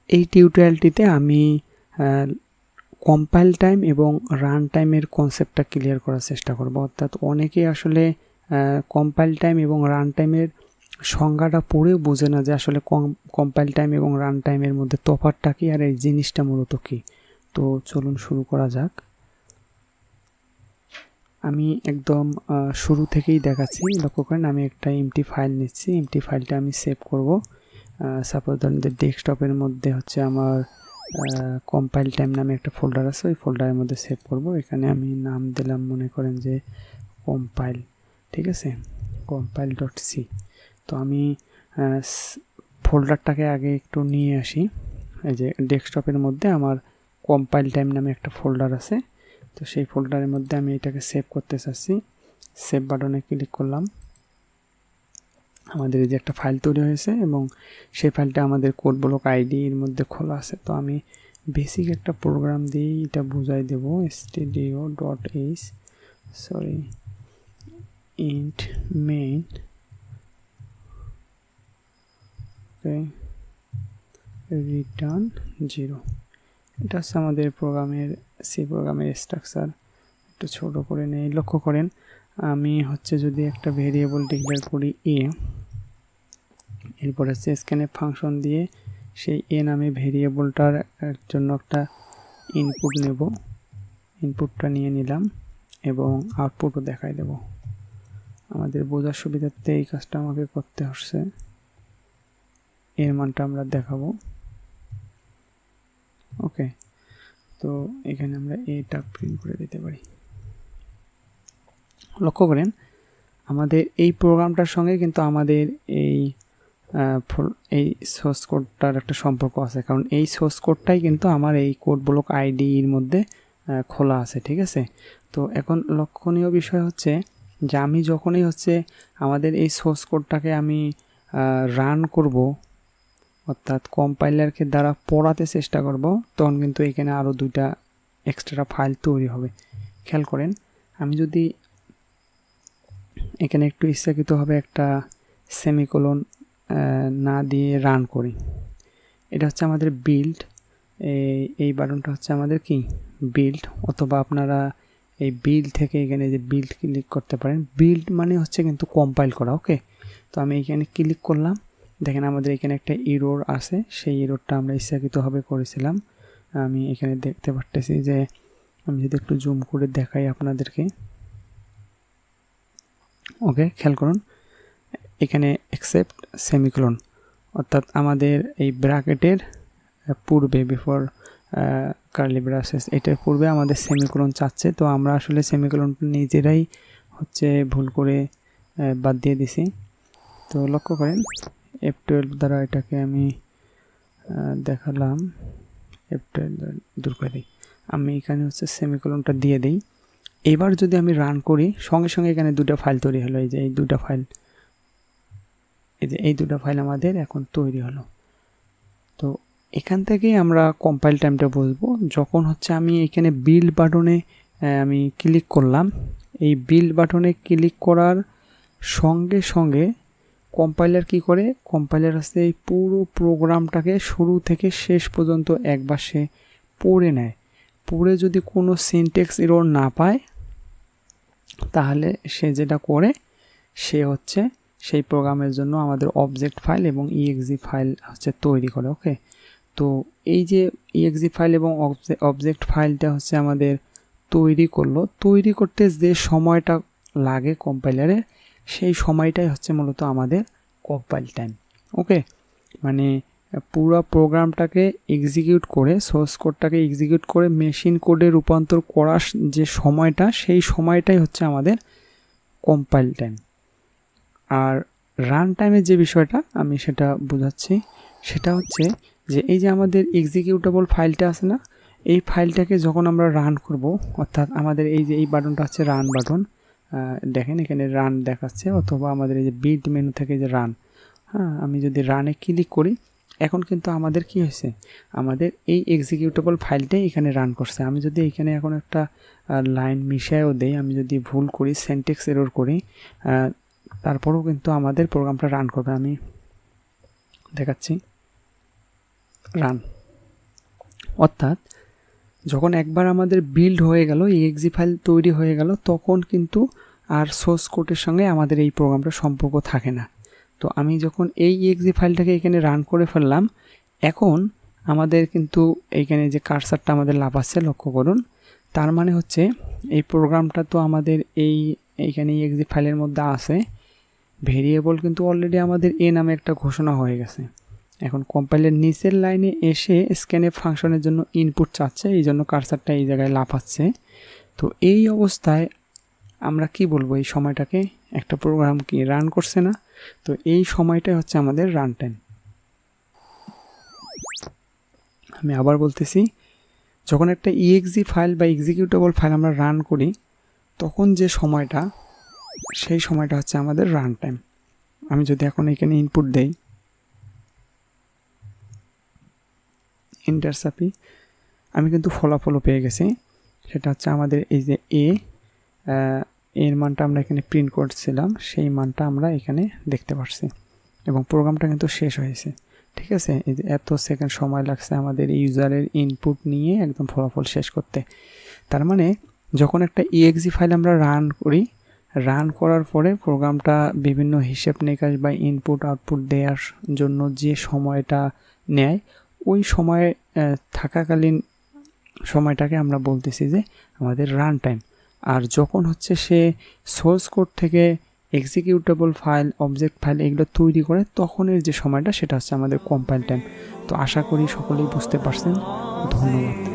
এই টিউটোরিয়ালটিতে আমি কম্পাইল টাইম এবং রান টাইমের কনসেপ্টটা ক্লিয়ার করার চেষ্টা করব। অর্থাৎ অনেকেই আসলে কম্পাইল টাইম এবং রান টাইমের সংজ্ঞাটা পড়েও বোঝে না যে আসলে কম্পাইল টাইম এবং রান টাইমের মধ্যে তফাৎটা কী আর এই জিনিসটা মূলত কী। তো চলুন শুরু করা যাক। আমি একদম শুরু থেকেই দেখাচ্ছি। লক্ষ্য করেন আমি একটা এমটি ফাইল নিচ্ছি। এমটি ফাইলটা আমি সেভ করব। সাপোজ ধরেন যে ডেস্কটপের মধ্যে হচ্ছে আমার কম্পাইল টাইম নামে একটা ফোল্ডার আছে, ওই ফোল্ডারের মধ্যে সেভ করব। এখানে আমি নাম দিলাম মনে করেন যে কম্পাইল, ঠিক আছে, compile.c। তো আমি ফোল্ডারটাকে আগে একটু নিয়ে আসি। এই যে ডেস্কটপের মধ্যে আমার কম্পাইল টাইম নামে একটা ফোল্ডার আছে, তো সেই ফোল্ডারের মধ্যে আমি এটাকে সেভ করতে চাচ্ছি। সেভ বাটনে ক্লিক করলাম। আমাদের এই যে একটা ফাইল তৈরি হয়েছে এবং সেই ফাইলটা আমাদের কোড ব্লক আইডির মধ্যে খোলা আছে। তো আমি বেসিক একটা প্রোগ্রাম দিয়ে এটা বুঝাই দেব। stdio.h int main return 0। এটা হচ্ছে আমাদের প্রোগ্রামের সি প্রোগ্রামের স্ট্রাকচার। একটু ছোট করে নেই। লক্ষ্য করেন আমি হচ্ছে যদি একটা ভেরিয়েবল ডিক্লেয়ার করি এ, এরপর হচ্ছে scanf ফাংশন দিয়ে সেই এ নামে ভেরিয়েবলটার জন্য একটা ইনপুট নেব। ইনপুটটা নিয়ে নিলাম এবং আউটপুটও দেখাই দেব। আমাদের বোঝার সুবিধার্থে এই কাজটা আমাকে করতে হচ্ছে। এর মানটা আমরা দেখাবো। ওকে, তো এখানে আমরা এটা প্রিন্ট করে দিতে পারি। লক্ষ্য করেন আমাদের এই প্রোগ্রামটার সঙ্গে কিন্তু আমাদের এই সোর্স কোডটার একটা সম্পর্ক আছে, কারণ এই সোর্স কোডটাই কিন্তু আমার এই কোড ব্লক আইডির মধ্যে খোলা আছে, ঠিক আছে। তো এখন লক্ষণীয় বিষয় হচ্ছে যে আমি যখনই হচ্ছে আমাদের এই সোর্স কোডটাকে আমি রান করব, অর্থাৎ কম্পাইলারকে দ্বারা পড়াতে চেষ্টা করব, তখন কিন্তু এখানে আরও দুইটা এক্সট্রা ফাইল তৈরি হবে। খেয়াল করেন আমি যদি এখানে একটু ইচ্ছাকৃতভাবে একটা সেমিকোলন না দিয়ে রান করি, এটা হচ্ছে আমাদের বিল্ড। এই বাটনটা হচ্ছে আমাদের কি বিল্ড, অথবা আপনারা এই বিল্ড থেকে এখানে যে বিল্ড ক্লিক করতে পারেন। বিল্ড মানে হচ্ছে কিন্তু কম্পাইল করা। ওকে, তো আমি এখানে ক্লিক করলাম। দেখেন আমাদের এখানে একটা এরর আছে, সেই এররটা আমরা ইচ্ছাকৃতভাবে করেছিলাম। আমি এখানে দেখতে পারতেছি যে আমি যদি একটু জুম করে দেখাই আপনাদেরকে। ওকে, খেয়াল করুন এখানে এক্সেপ্ট সেমিকোলন, অর্থাৎ আমাদের এই ব্র্যাকেটের পূর্বে বিফোর কার্লি ব্রাসেস, এটার পূর্বে আমাদের সেমিকোলন চাচ্ছে। তো আমরা আসলে সেমিকোলনটা নিজেরাই হচ্ছে ভুল করে বাদ দিয়ে দিছি। তো লক্ষ্য করেন F12 দ্বারা এটাকে আমি দেখালাম। F12 দূর করে দিই। আমি এখানে হচ্ছে সেমিকোলনটা দিয়ে দিই। এবার যদি আমি রান করি, সঙ্গে সঙ্গে এখানে দুটো ফাইল তৈরি হলো। এই যে এই দুটো ফাইল, এই দুটো ফাইল আমাদের এখন তৈরি হলো। তো এখান থেকেই আমরা কম্পাইল টাইমটা বুঝবো। যখন হচ্ছে আমি এখানে বিল্ড বাটনে আমি ক্লিক করলাম, এই বিল্ড বাটনে ক্লিক করার সঙ্গে সঙ্গে কম্পাইলার কি করে, কম্পাইলার হচ্ছে এই পুরো প্রোগ্রামটাকে শুরু থেকে শেষ পর্যন্ত একবার সে পড়ে নেয়। পড়ে যদি কোনো সিনট্যাক্স এরর না পায়, তাহলে সে যেটা করে সে হচ্ছে সেই প্রোগ্রামের জন্য আমাদের অবজেক্ট ফাইল এবং exe ফাইল হচ্ছে তৈরি করে। ওকে, তো এই যে exe ফাইল এবং অবজেক্ট ফাইলটা হচ্ছে আমাদের তৈরি করলো, তৈরি করতে যে সময়টা লাগে কম্পাইলারে, সেই সময়টাই হচ্ছে মূলত আমাদের কম্পাইল টাইম। ওকে, মানে পুরো প্রোগ্রামটাকে এক্সিকিউট করে, সোর্স কোডটাকে এক্সিকিউট করে মেশিন কোডে রূপান্তর করার যে সময়টা, সেই সময়টাই হচ্ছে আমাদের কম্পাইল টাইম। আর রান টাইমের যে বিষয়টা আমি সেটা বোঝাচ্ছি, সেটা হচ্ছে যে এই যে আমাদের এক্সিকিউটেবল ফাইলটা আছে না, এই ফাইলটাকে যখন আমরা রান করব, অর্থাৎ আমাদের এই যে এই বাটনটা হচ্ছে রান বাটন, দেখেন এখানে রান দেখাচ্ছে, অথবা আমাদের এই যে বিল্ড মেনু থেকে যে রান, হ্যাঁ, আমি যদি রানে ক্লিক করি, এখন কিন্তু আমাদের কি হয়েছে, আমাদের এই এক্সিকিউটেবল ফাইলটাই এখানে রান করছে। আমি যদি এখানে এখন একটা লাইন মিশায়ও দেই, আমি যদি ভুল করি, সিনট্যাক্স এরর করি, তারপরেও কিন্তু আমাদের প্রোগ্রামটা রান করবে। আমি দেখাচ্ছি, রান, অর্থাৎ যখন একবার আমাদের বিল্ড হয়ে গেল, exe ফাইল তৈরি হয়ে গেল, তখন কিন্তু আর সোর্স কোডের সঙ্গে আমাদের এই প্রোগ্রামটার সম্পর্ক থাকে না। তো আমি যখন এই exe ফাইলটাকে এখানে রান করে ফেললাম, এখন আমাদের কিন্তু এইখানে যে কার্সারটা আমাদের লাফাচ্ছে লক্ষ্য করুন, তার মানে হচ্ছে এই প্রোগ্রামটা তো আমাদের এইখানে exe ফাইলের মধ্যে আছে, ভেরিয়েবল কিন্তু অলরেডি আমাদের এ নামে একটা ঘোষণা হয়ে গেছে। এখন কম্পাইলের নিচের লাইনে এসে scanf ফাংশনের জন্য ইনপুট চাচ্ছে, এই জন্য কার্সারটা এই জায়গায় লাফাচ্ছে। তো এই অবস্থায় আমরা কি বলবো, এই সময়টাকে একটা প্রোগ্রাম কি রান করছে না? তো এই সময়টাই হচ্ছে আমাদের রান টাইম। আমি আবার বলতেছি, যখন একটা exe ফাইল বা এক্সিকিউটেবল ফাইল আমরা রান করি, তখন যে সময়টা, সেই সময়টা হচ্ছে আমাদের রান টাইম। আমি যদি এখন এখানে ইনপুট দেই, এন্টার চাপি, আমি কিন্তু ফলাফলও পেয়ে গেছি। সেটা হচ্ছে আমাদের এই যে এর মানটা আমরা এখানে প্রিন্ট করছিলাম, সেই মানটা আমরা এখানে দেখতে পাচ্ছি এবং প্রোগ্রামটা কিন্তু শেষ হয়েছে। ঠিক আছে, এই যে এত সেকেন্ড সময় লাগছে আমাদের ইউজারের ইনপুট নিয়ে একদম ফলাফল শেষ করতে। তার মানে যখন একটা exe ফাইল আমরা রান করি, রান করার পরে প্রোগ্রামটা বিভিন্ন হিসেব নিকাশ বা ইনপুট আউটপুট দেওয়ার জন্য যে সময়টা নেয়, ওই সময়ে থাকাকালীন সময়টাকে আমরা বলতেছি যে আমাদের রান টাইম। আর যখন হচ্ছে সে সোর্স কোড থেকে এক্সিকিউটেবল ফাইল, অবজেক্ট ফাইল এগুলো তৈরি করে, তখনের যে সময়টা সেটা হচ্ছে আমাদের কম্পাইল টাইম। তো আশা করি সকলেই বুঝতে পারছেন। ধন্যবাদ।